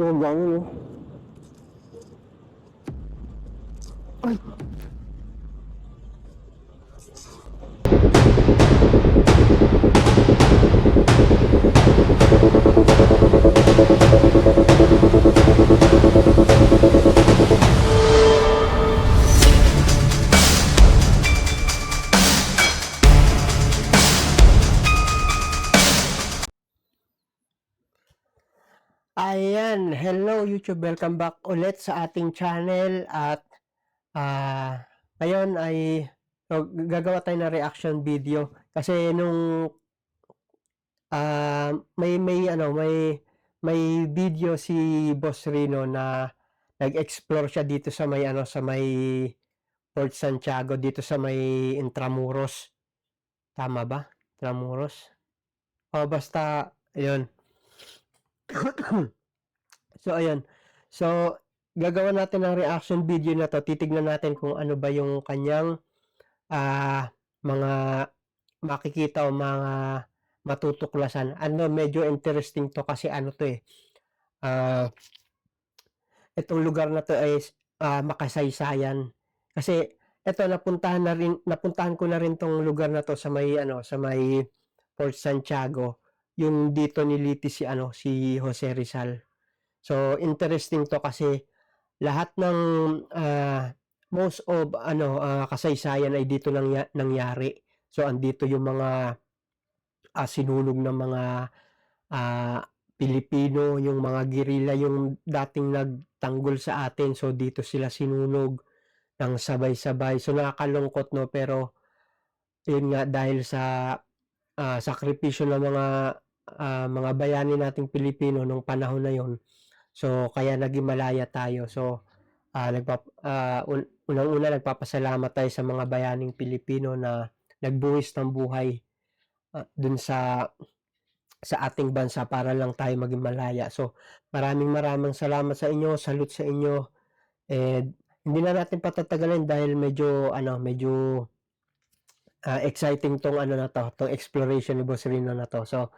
akong bangon, no? Ay! Ayan, hello YouTube, welcome back ulit sa ating channel at ngayon ay gagawa tayo ng reaction video kasi nung may video si Boss Rino na nag-explore siya dito sa may sa may Port Santiago dito sa may Intramuros. Tama ba? Intramuros? O basta ayun. So ayun. So gagawa natin ng reaction video na to. Titignan natin kung ano ba yung kanyang mga makikita o mga matutuklasan. Ano, medyo interesting to kasi ano to eh. Itong lugar na to ay makasaysayan. Kasi eto napuntahan ko na rin tong lugar na to sa may sa may Port Santiago. Yung dito nilitis si Jose Rizal. So interesting to kasi lahat ng most of kasaysayan ay dito lang nangyari. So andito yung mga sinunog ng mga Pilipino, yung mga guerrilla, yung dating nagtanggol sa atin. So dito sila sinunog ng sabay-sabay. So nakakalungkot, no, pero yun nga dahil sa sakripisyo ng mga bayani nating Pilipino nung panahon na yon. So kaya naging malaya tayo. So unang-una nagpapasalamat tayo sa mga bayaning Pilipino na nagbuwis ng buhay dun sa ating bansa para lang tayo maging malaya. So maraming salamat sa inyo, salute sa inyo. And hindi na natin patatagalin dahil medyo exciting tong tong exploration ni Boss Rino na to. So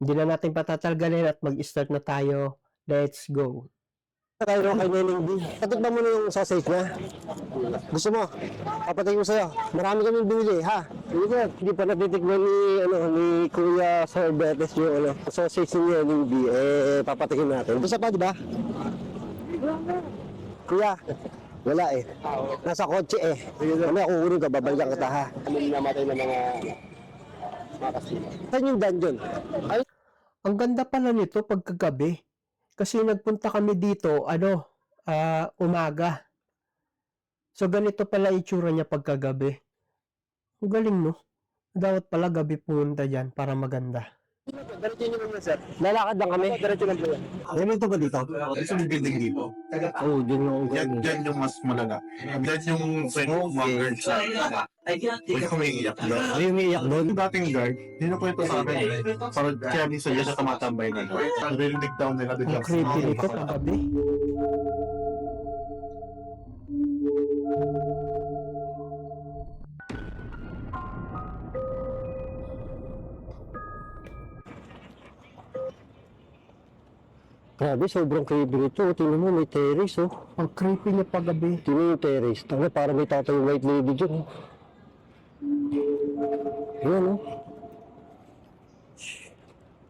hindi na natin patatagalin at mag-start na tayo. Let's go. Tayo kay Neneng B. Patikman mo na yung sausage niya. Gusto mo? Papatikin ko sa'yo. Marami kaming binili, ha? Hindi pa natitikman ni Kuya Sir Betes yung sausage ni Neneng B. Papatikin natin. Gusto pa, di ba? Kuya, wala eh. Nasa kotse eh. Kami kukunin ka, babalikan kita, ha? Kami namatay ng mga kasino. Saan yung dungeon? Ay, ang ganda pala nito pagkagabi. Kasi nagpunta kami dito, umaga. So ganito pala itsura niya pagkagabi. Ang galing, no? Dapat pala gabi pumunta dyan para maganda. Diretso nyo naman, sir. Lalakad lang kami. Diretso lang po yan. Ganito ba dito? Ito yung building dito. Oo, dyan yung Yan yung mas malala. Yan yung mga guard sa... Huwag kami iiyak doon. Ay, umiiyak doon. Yung dating guard, hindi na po ito sa akin. Parang kaya minsan yan siya tumatambay na. Narinig down nila. Ang creepy nito paggabi. Grabe, sobrang creepy nito. Tingnan mo, may terrace, oh. Ang creepy niya paggabi. Tingnan mo yung terrace. Tanga, parang may tatay yung white lady dyan, oh. Ayan, oh.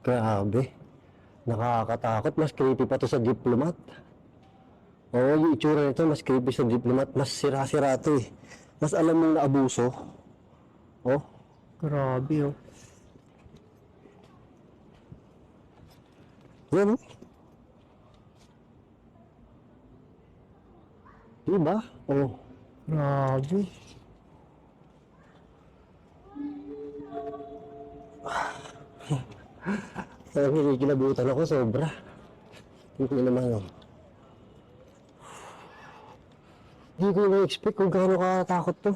Grabe. Nakakatakot. Mas creepy pa to sa Diplomat. Oo, yung itsura nito, mas creepy sa Diplomat. Mas sira-sira to, eh. Mas alam mong naabuso. Oh. Grabe, oh. Yan, oh. Diba? Oh. Grabe. Ay, kinabutan ako sobra. Hindi ko naman, oh. Hindi ko na-expect kung gaano kakatakot to.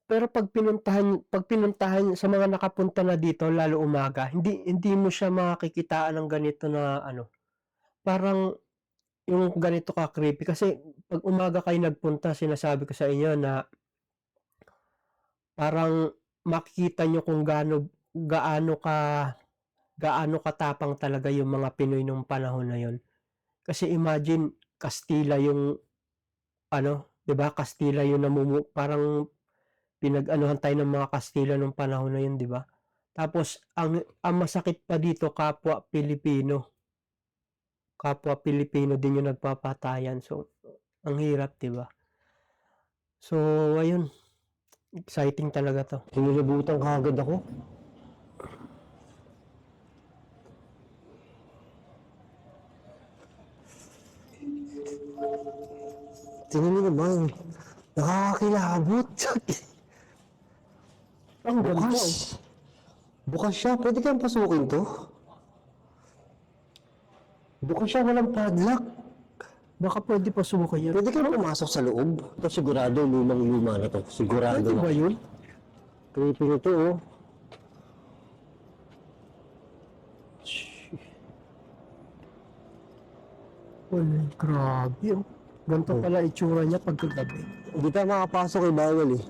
Pero pag pinuntahan sa mga nakapunta na dito, lalo umaga, hindi mo siya makikitaan ng ganito na parang yung ganito ka creepy. Kasi pag umaga kayo nagpunta, sinasabi ko sa inyo na parang makikita nyo kung gaano ka gaano katapang talaga yung mga Pinoy nung panahon na yun. Kasi imagine, Kastila yung ano, 'di ba? Kastila yung parang pinag-anuhan tayo ng mga Kastila nung panahon na yun, 'di ba? Tapos ang masakit pa dito, kapwa Pilipino. Kapwa Pilipino din yung nagpapatayan. So, ang hirap, 'di ba? So, ayun, exciting talaga 'to. Sinilabutan kaagad ako. Tingnan niyo naman. Nakakakilabot. Ang ganda, oh. Bukas. Bukas siya. Pwede kang pasukin to? Bukas siya, walang padlock. Baka pwede pa subukan yan. Pwede kang pumasok sa loob. Ito sigurado, lumang-luma na to. Sigurado Pwede na. ba yun? Creepy nito, oh. Wala, grabe, oh. Ganito pala itsura niya pagkagabi. Hindi tayo makapasok kay bawal eh.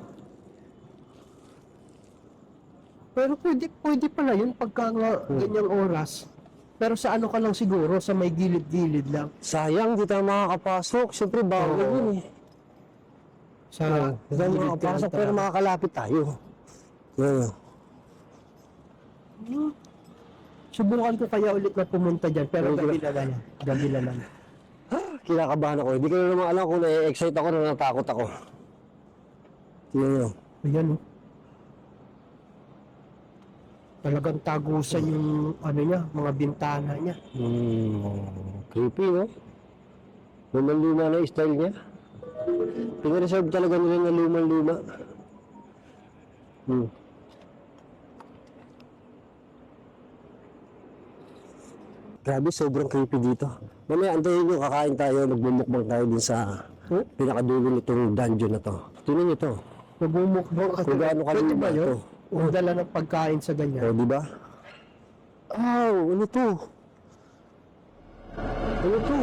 Pero pwede pala yun pagka nga ganyang oras. Pero sa ano ka lang siguro, sa may gilid-gilid lang. Sayang, hindi tayo makakapasok. Siyempre, bawal Oo. yun eh. Sa Hindi tayo gilid makakapasok, ka pero lang. makakalapit tayo. Yan. Subukan ko kaya ulit na pumunta dyan, pero Pwede gabi naman. Gabi naman. Kinakabahan ako. Hindi ko na naman alam kung na-excite ako na natakot ako. Tingnan nyo. Ayan, oh. Talagang tagusan yung ano niya, mga bintana niya. Creepy, no? Lumang-luma na yung style niya. Pinareserve talaga nila na lumang-luma. Grabe, sobrang creepy dito. Mamaya, antayin nyo, kakain tayo, magmumukbang tayo din sa pinakadulo nitong dungeon na to. Tingnan nyo to. Nagmumukbang ka. Kung gaano Pwede kaluma ba yun? ito. O dala ng pagkain sa O, ganyan. di ba? Ano to? Ano to?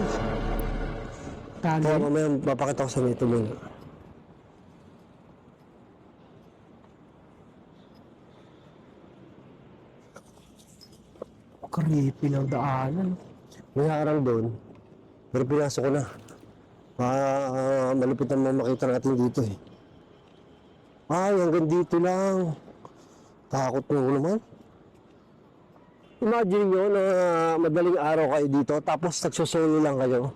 Kaya Kanin. mamaya, papakita ko sa inyo ito muna. Creepy ng daanan. May harang doon, pero pinasok ko na. Malupit na makita natin dito eh. Ay, hanggang dito lang. Takot mo naman. Imagine nyo na madaling araw kayo dito, tapos nagsosolo lang kayo.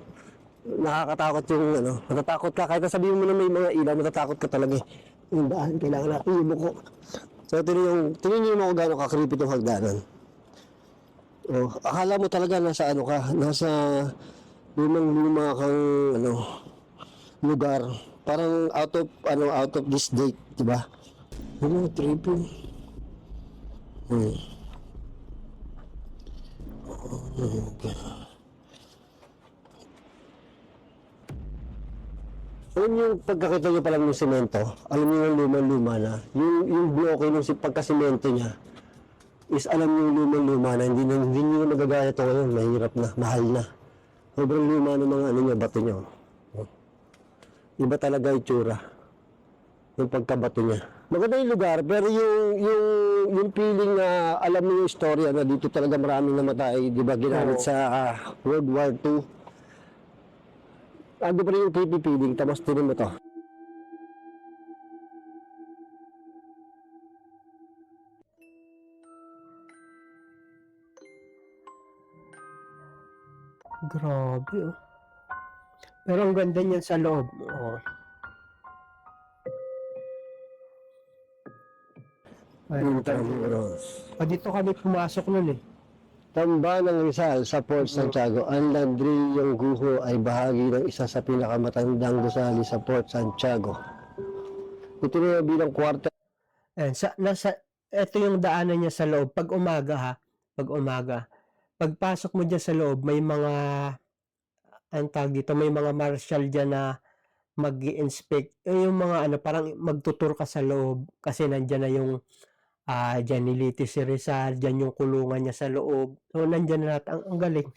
Nakakatakot yung ano, natatakot ka. Kahit sabihin mo na may mga ilaw, natatakot ka talaga eh. Yung daan, kailangan natin yung buko. So, tingnan nyo mo kung gano'ng ka-creepy itong hagdanan. Oh, akala mo talaga nasa ano ka, nasa lumang-luma kang ano, lugar. Parang out of this date, di ba? Ano, trippy. Okay. Alam niyo, yung pagkakita niyo pa lang ng semento, alam niyo yung lumang-luma na, yung bloke ng pagkasemento niya, is alam niyo yung lumang-luma na, hindi niyo magagaya ito ngayon, mahirap na, mahal na. Sobrang luma ng mga ano niya, bato niya. Iba talaga yung tsura. Yung pagkabato niya. Maganda yung lugar, pero yung feeling na alam mo yung istorya na dito talaga maraming namatay, di ba, ginamit sa World War II. Ando pa rin yung creepy feeling, tapos tinin mo to. Grabe, oh. Pero ang ganda niyan sa loob. Oh. Yung Dito kami pumasok nun eh. Tamba ng Rizal sa Port Santiago, ang Landrillong Guho ay bahagi ng isa sa pinakamatandang gusali sa Port Santiago. Ito na bilang kwarta. Ayan, ito yung daanan niya sa loob. Pag umaga ha, pag umaga. Pagpasok mo dyan sa loob, may mga, ang tawag dito, may mga marshal dyan na mag-i-inspect. Yung mga ano, parang magtutur ka sa loob kasi nandyan na yung dyan nilitis si Rizal, dyan yung kulungan niya sa loob. So, nandyan na lahat. Ang galing.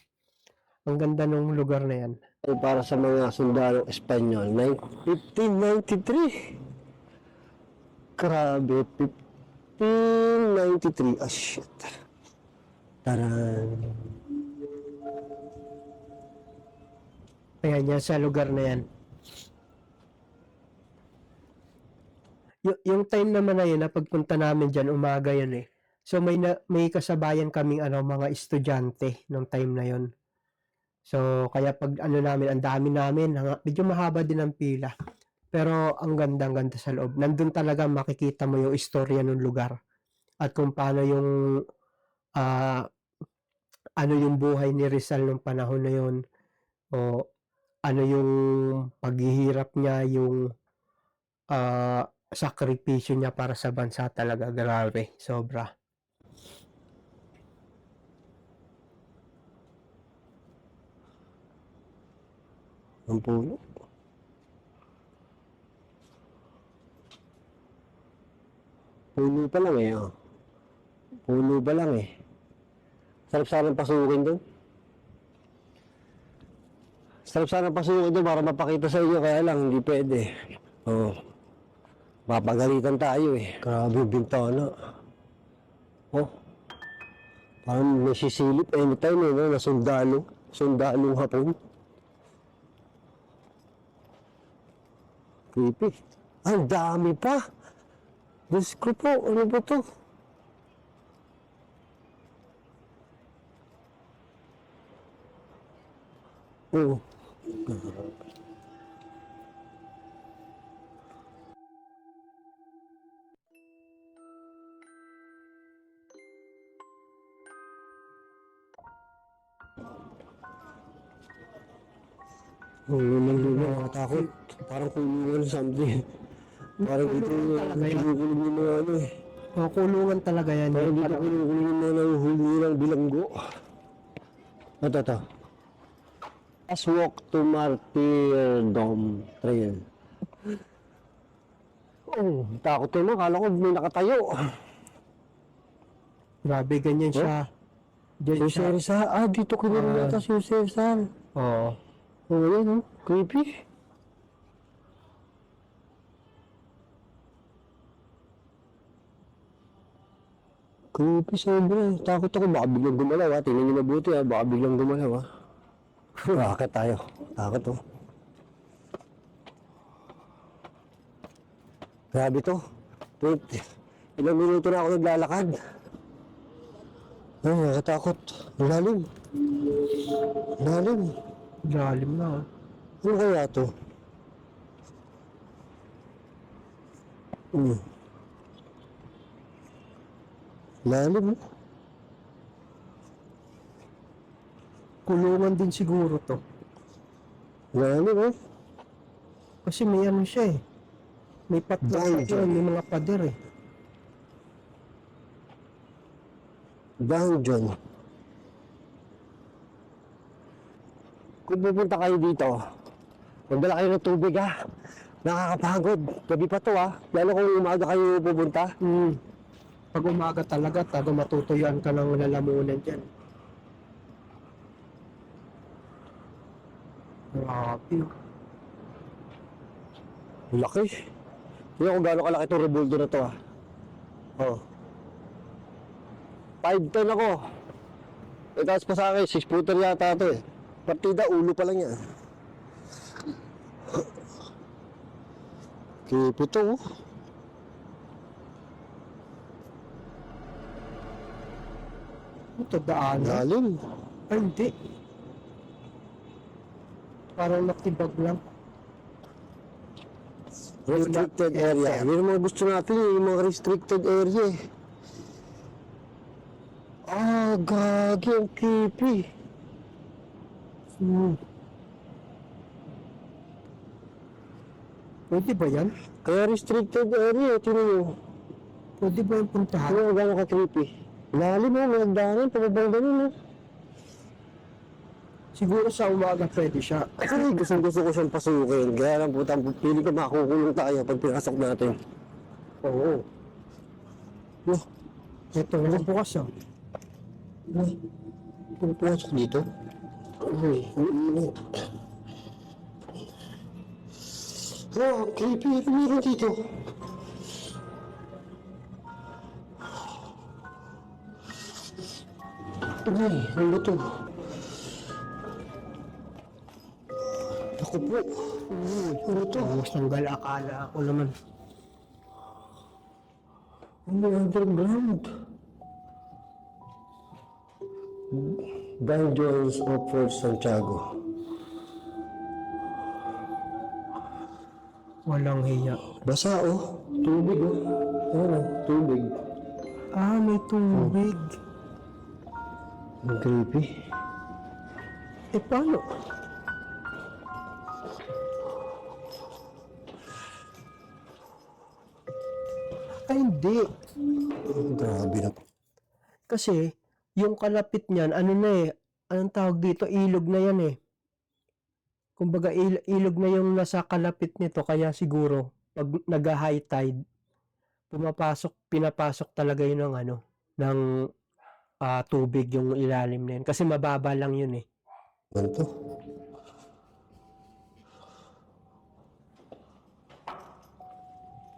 Ang ganda ng lugar na yan. Ay para sa mga sundalong Espanyol, 1593. Grabe, 1593. Ah, shit. Taran. Ayan, yan sa lugar na yan. Yung time naman na yun, na pagpunta namin dyan, umaga yun eh. So may kasabayan kaming mga estudyante nung time na yun. So kaya pag namin, ang dami namin, medyo mahaba din ang pila. Pero ang ganda sa loob. Nandun talaga makikita mo yung istorya ng lugar. At kung paano yung ah, ano yung buhay ni Rizal nung panahon na yun. O ano yung paghihirap niya, yung sakripisyo niya para sa bansa talaga. Grabe, sobra. Ang puno. Puno pa lang eh. Oh. Puno pa lang eh. Sarap sanang pasukin doon. Sarap sanang pasukin doon para mapakita sa inyo. Kaya lang, hindi pwede. Oo. Mapagalitan tayo eh. Grabe yung bintana. Oh. Parang may sisilip anytime eh, no? Na sundalo. Sundalong hapon. Creepy. Ang dami pa. Diyos ko po, ano ba to? Oo. Luma, nakatakot. Parang kulungan something. Parang ito yung kulungan yung mga ano eh. Kulungan talaga yan. Parang dito kulungan yung mga nahuhuli ng bilanggo. Ito. Last walk to Martyrdom Trail. Oh, takot naman. Kala ko may nakatayo. Grabe, ganyan siya. Diyan Si siya. Rizal. Dito kinunod yata si Rizal. Oo. Oh, yan oh. Creepy. Creepy sobra. Takot ako. Baka biglang gumalaw ha. Tingnan niyo mabuti ha. Baka biglang gumalaw ha. Bakit tayo? Takot oh. Grabe to. Wait. Ilang minuto na ako naglalakad. Ay, nakatakot. Ang lalim. Ang lalim. Lalim na. Ano kaya to? Lalim. Kulungan din siguro to. Lalim oh. Kasi may siya eh. May patla Dungeon. may mga pader eh. Dungeon. Kung pupunta kayo dito, magdala kayo ng tubig ha. Nakakapagod. Gabi pa to ha. Lalo kung umaga kayo pupunta. Pag umaga talaga, matutuyuan ka ng lalamunan dyan. Grabe. Laki. Tingnan kung gaano kalaki itong rebulto na to ha. Oh. 5 ton ako. Itaas pa sa akin, 6 footer yata ito eh. Partida, ulo pa lang yan. Kipo to oh. Ito daan. Lalim. Ay, hindi. Parang natibag lang. Restricted area. Yun ang mga gusto natin yung mga restricted area eh. Gagi ang creepy. Pwede ba yan? Kaya restricted area, tinan nyo. Pwede ba yung puntahan? Ano gano'n ka-creepy? Lalim mo, nagdaanan, pababang ganun mo. Siguro sa umaga pwede siya. Ay, gusto ko siyang pasukin. Kaya lang putang pili ko makukulong tayo pag pinasok natin. Oo. Oh, ito, bukas ah. Kung pinasok dito? Ay, uinit. Creepy. Ito meron dito. Uy, ano to? Ako po. Uy, ano to? Tapos tanggal akala ko naman. Ano underground? Dungeons of Fort Santiago. Walang hiya. Basa oh. Tubig oh. Ano, tubig. Ah, may tubig. Ang creepy. Eh, paano? Ay, hindi. Grabe na. Kasi, yung kalapit niyan, ano na eh, anong tawag dito, ilog na yan eh. Kumbaga, ilog na yung nasa kalapit nito, kaya siguro, pag nag-high tide, pinapasok talaga yun ng ano, ng tubig yung ilalim na yun. Kasi mababa lang yun eh. Ano to?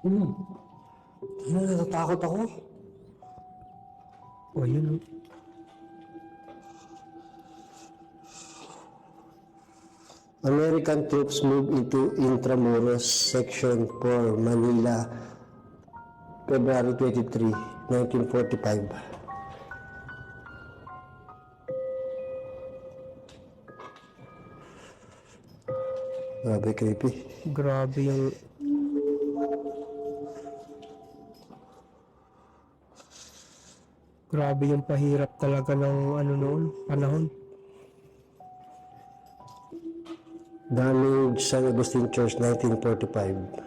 Ano, natatakot ako? O, yun. American troops move into Intramuros Section 4, Manila, February 23, 1945. Grabe, creepy. Grabe yung... Grabe yung pahirap talaga ng ano noon, panahon. Damage San Agustin Church, 1945.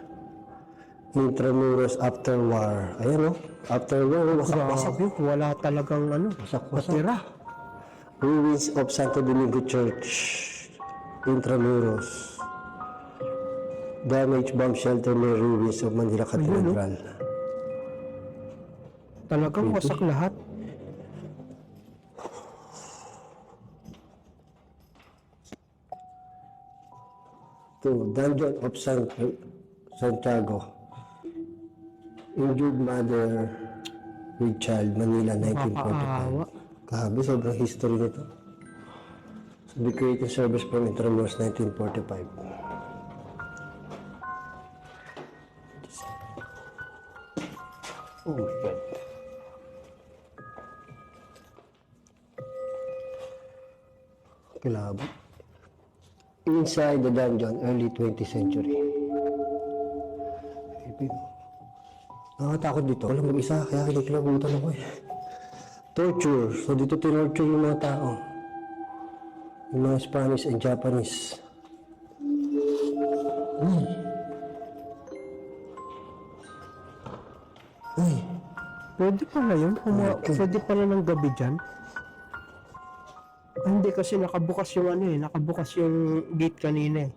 Intramuros after war. Ayan o. After war, wasak-wasak. Grabe, wala talagang ano, Wasak-wasak. natira. Ruins of Santo Domingo Church, Intramuros. Damaged bomb shelter near ruins of Manila Cathedral. Talagang wasak lahat. To Dungeon of Santiago. Injured mother with child, Manila, 1945. Grabe, sobrang history nito. So, the creating service from Intramuros, 1945. Oh, shit. Kilabo. Inside the dungeon, early 20th century. Nakakatakot dito. Walang mag-isa, kaya kinikilabutan ako eh. Torture. So dito tinorture yung mga tao. Yung mga Spanish and Japanese. Ay, Pwede pala yun. Pwede pala ng gabi dyan. Ah, hindi kasi nakabukas yung ano eh. Nakabukas yung gate kanina eh.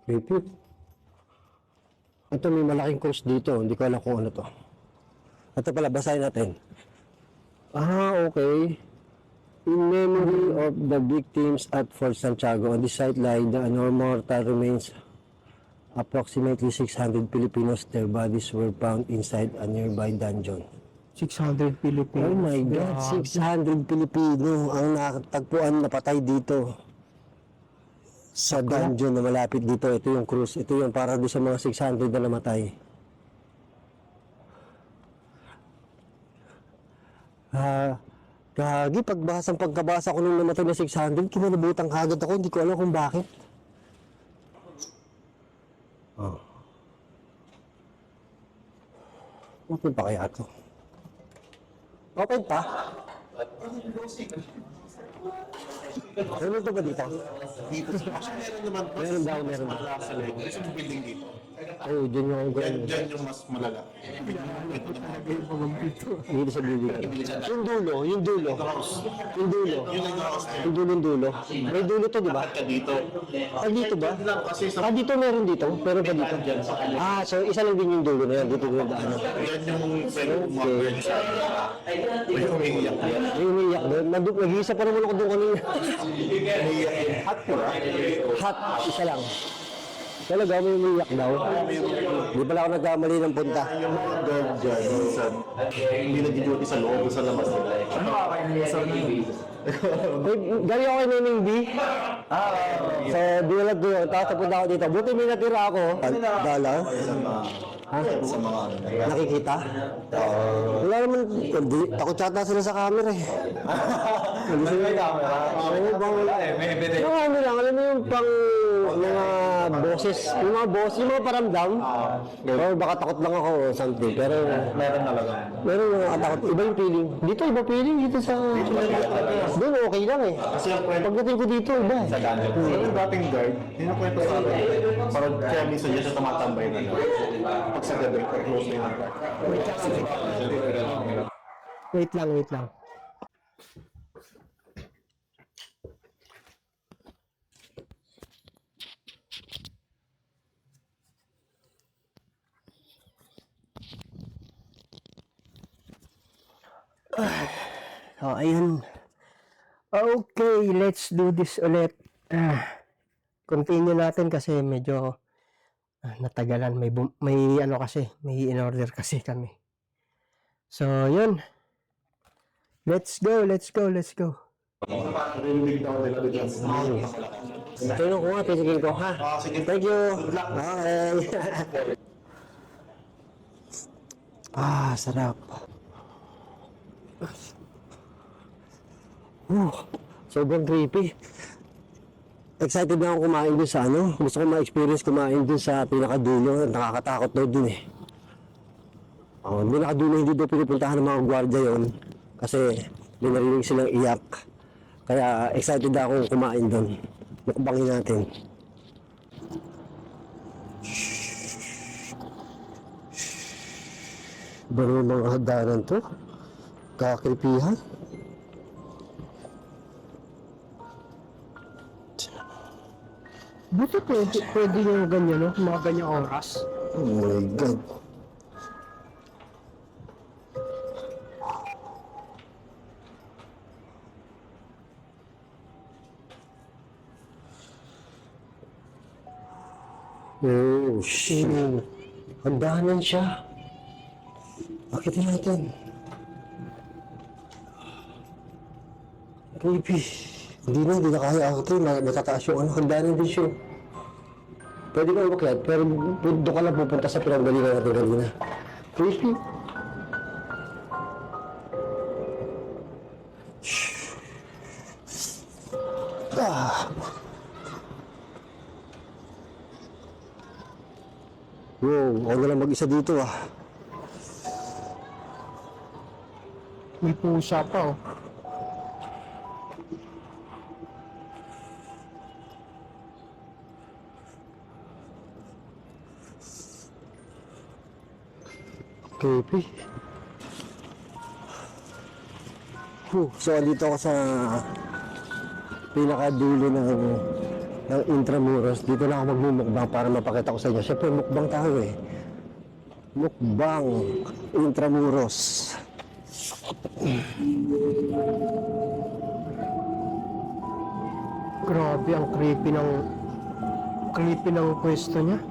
creepy. Ito may malaking cross dito. Hindi ko alam kung ano to. Ito pala, basahin natin. Okay. In memory of the victims at Fort Santiago, on the site lie the mortal remains approximately 600 Filipinos. Their bodies were found inside a nearby dungeon. 600 Filipinos. Oh my God, 600 Pilipino ang nakatagpuan na patay dito sa dungeon na malapit dito. Ito yung cruise. Ito yung para doon sa mga 600 na namatay. Gagi, pagkabasa ko nung namatay na 600, kinalabutan kagad ako. Hindi ko alam kung bakit. Open pa kaya ito? Open pa? Meron ito ba dito? Dito. Actually, meron naman. Meron daw. Sa loob. Sa building dito. Oo, dyan yung Diyan yung mas malala. dito sa building. Yung dulo. Yung dulo. May dulo to, di ba? Ka dito. Dito ba? Kasi sa Dito meron dito. Meron pa dito. So isa lang din yung dulo na yan. Dito yung daan. yan yung pwede umakyat sa may umiiyak yan. May umiiyak doon. Nag-iisa pa naman ako doon kanina. Umiiyak yung hot po. Hot, isa lang. Talaga, may umiyak daw. Di pala ako nagkamali ng punta. Yung mga guard dyan, minsan, hindi nag-duty sa loob o sa labas nila. Ano kakainisar na yun? Galing ako kay Neneng B. So, di wala doon. Tapos napunta ako dito. Buti may natira ako. Dala. Ha? Sa mga ano. Nakikita? Wala naman. Takot yata sila sa camera eh. May camera. Oo, bang wala eh. May evidence. Yung ano lang, alam mo yung pang mga boses, yung mga boss, yung mga paramdam. Or baka takot lang ako o something. Pero Meron talaga. meron yung nakatakot. Iba yung feeling. Dito, iba feeling. Dito sa... Doon, okay lang eh. Kasi yung kwento Pagdating ko dito, iba eh. sa dungeon. Yung dating guard, kwento sa akin. Parang kaya minsan dyan siya tumatambay na lang. Pag sa gabi, pag close na yung guard. Wait lang, wait lang. So, ayun. Okay, let's do this ulit. Continue natin kasi medyo natagalan. May ano kasi, may in-order kasi kami. So, yun. Let's go, let's go, let's go. Rinig daw nila dyan. Tulong ko nga, pisigil ko ha. Thank you. Okay. Sarap. Sobrang creepy. Excited na ako kumain dun sa ano. Gusto ko ma-experience kumain dun sa pinakadulo. Nakakatakot daw dun eh. Pinakadulo hindi daw pinupuntahan ng mga gwardiya yun. Kasi dinarinig silang iyak. Kaya excited na ako kumain dun. Mukbangin natin. Baro mga hagdanan to. Kakripihan. Buti pwede yung ganyan, no? Mga ganyang oras. Oh my God. Oh, shit. Handahanan siya. Akitin natin. Creepy. Hindi na kaya ako ito. Matataas yung ano, handahanan din siya. Pwede ka umakyat, pero doon ka lang pupunta sa pinanggalingan natin kanina. Creepy. Wow, ako na lang mag-isa dito ah. May pusa pa, oh. Creepy. So, dito ako sa pinakadulo ng Intramuros. Dito na ako magmumukbang para mapakita ko sa inyo. Siyempre, mukbang tayo eh. Mukbang Intramuros. Grabe, ang creepy ng pwesto niya.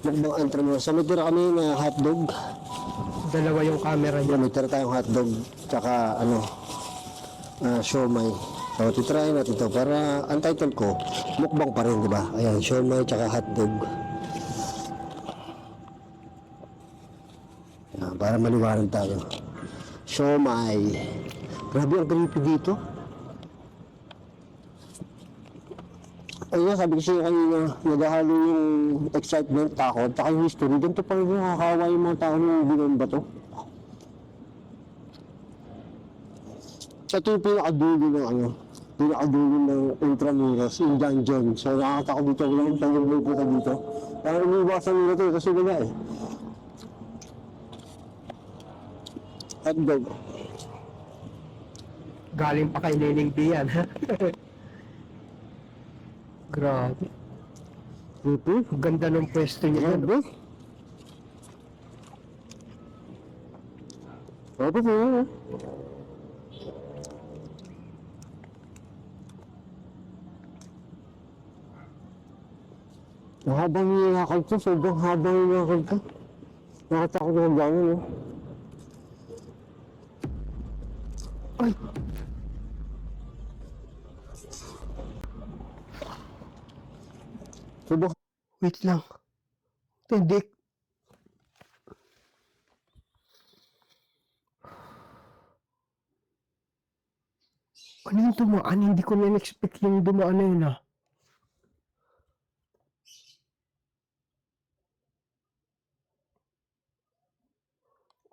Mukbang Intramuros. So, may tira kami ng hotdog. Dalawa yung camera niya. May tira tayong hotdog. Tsaka, siomay. So, titirahin natin ito. Para, ang title ko, mukbang pa rin, di ba? Ayan, siomay tsaka hotdog. Ayan, para maliwanag tayo. Siomay. Grabe ang creepy dito. Ayun, sabi ko siya kanina, naghahalo yung excitement, takot, tsaka yung history. Ganito pa rin yung nakakawa yung mga tao ng bilang bato. Ito yung pinakadulo ng Intramuros, yung dungeon. So nakakatakot dito, wala akong tanggol po dito. Parang umiwasan nila ito kasi wala eh. Hotdog. Galing pa kay Nening B yan, ha? Grabe. Ang ganda ng pwesto niya. Yan, no? bro. Opo po. Ang habang nilakad ko, sobrang habang nilakad ko. Nakatakot ng bangon, no? Ay! Sobrang Wait lang. Hindi. Ano yung dumaan? Hindi ko na-expect yung dumaan na yun, ah.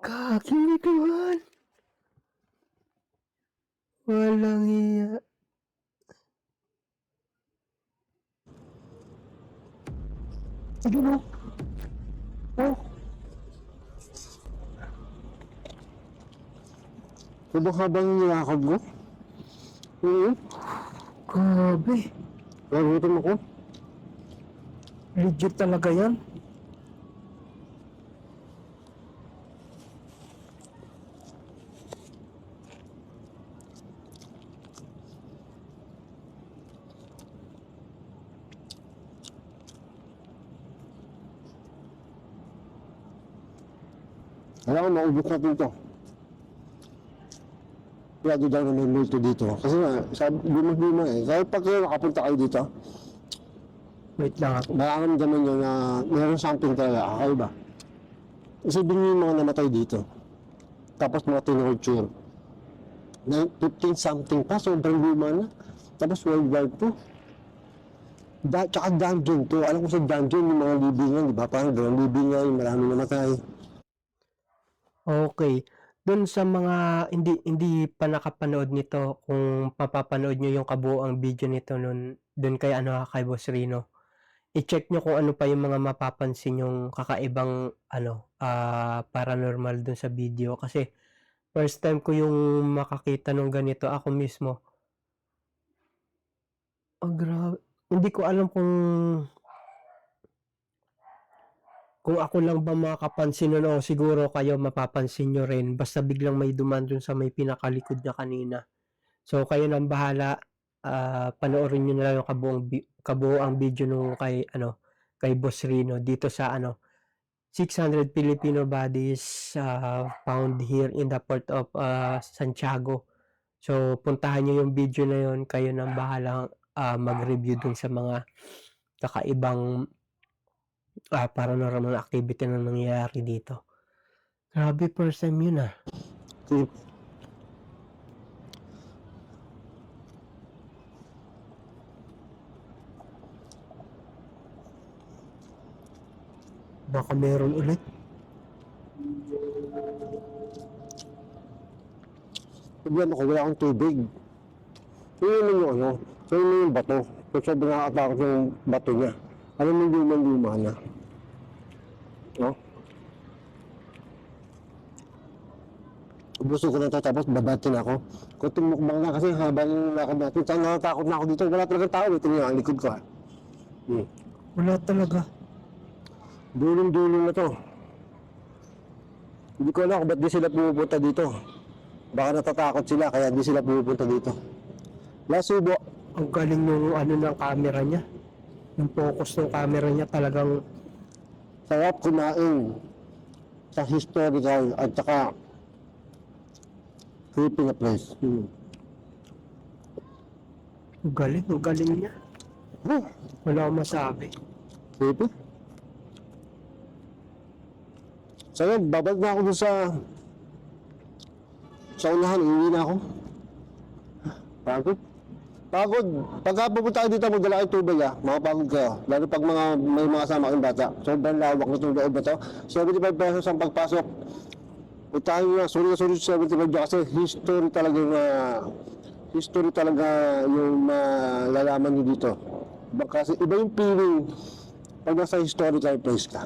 Kaki, hindi dumaan. Walang iya. Ayun, oh. Oh. sobrang habang nilakad ko. Grabe. Nagutom ako. Legit talaga yan. Alam ko, maubos natin ito. Kaya daw na may multo dito. Kasi nga, sabi, luma eh. Kahit pag kayo nakapunta kayo dito, Wait lang ako. mararamdaman nyo na meron something talaga. Okay ba? Isipin nyo yung mga namatay dito. Tapos mga tinorture. 15 something pa, sobrang luma na. Tapos World War II. Tsaka dungeon to. Alam ko sa dungeon yung mga libingan, di ba? Parang dalawang libingan, yung maraming namatay. Okay. Doon sa mga hindi pa nakapanood nito, kung mapapanood nyo yung kabuuang video nito nun, doon kay kay Boss Rino, i-check nyo kung ano pa yung mga mapapansin yung kakaibang paranormal doon sa video, kasi first time ko yung makakita nung ganito ako mismo. Grabe. Hindi ko alam kung ako lang ba makapansin nun o siguro kayo mapapansin nyo rin. Basta biglang may duman dun sa may pinakalikod niya kanina. So, kayo nang bahala. Panoorin nyo na lang yung kabuoang video nung kay Boss Rino dito sa 600 Filipino bodies found here in the port of Santiago. So, puntahan nyo yung video na yun. Kayo nang bahala mag-review dun sa mga kakaibang paranormal activity na nangyayari dito. Grabe, first time yun, ah. Okay. Baka meron ulit. Problema ko, wala akong tubig. Tingnan mo yung tingnan mo yung bato. Kung sobrang nakakatakot yung bato niya. Alam mo yung luma na. No? Gusto ko na ito, tapos babatin ako. Kung tumukbang na kasi habang lakad natin, saan natatakot na ako dito. Wala talagang tao, ito niya ang likod ko. Wala talaga. Dulong-dulong na to. Hindi ko alam kung ba't di sila pumupunta dito. Baka natatakot sila, kaya di sila pumupunta dito. Lasubo. Ang galing nung ng camera niya. Yung focus ng camera niya talagang Sarap kumain sa historical at saka creepy na place. ang galing niya. Wala akong masabi. Creepy? So yun, babalik na ako dun sa unahan, uuwi na ako. Pagod. Pagka pupunta kayo dito, magdala kayo tubig makapagod kayo. Lalo pag may mga kasama kayong bata. Sobrang lawak na itong loob na to. 75 pesos ang pagpasok. Puntahan nyo na, sulit 75 kasi history talaga yung malalaman nyo dito. Kasi iba yung feeling pag nasa historical place ka.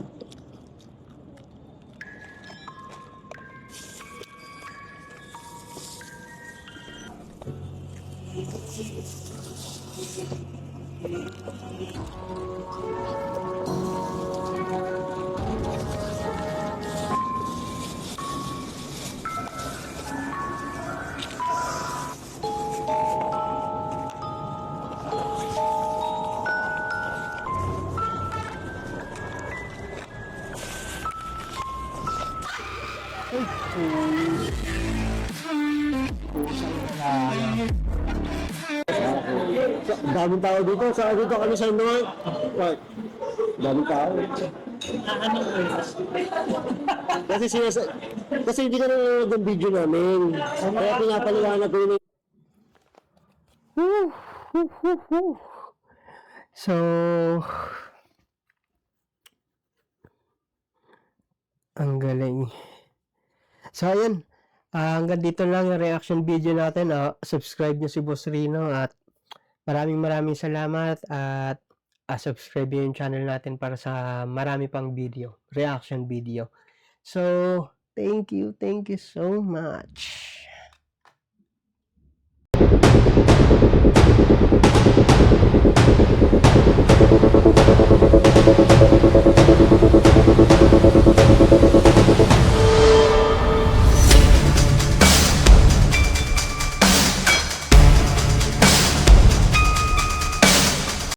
Daming tao dito. Saan dito kami sa North Park? Daming tao. Kasi hindi ka nanonood ng video namin. Kaya pinapaliwanag ko yun. Woo, woo, woo, woo. So, ang galing. So, ayun. Hanggang dito lang yung reaction video natin. Subscribe nyo si Boss Rino at maraming salamat at subscribe nyo yung channel natin para sa marami pang video, reaction video. So, thank you so much.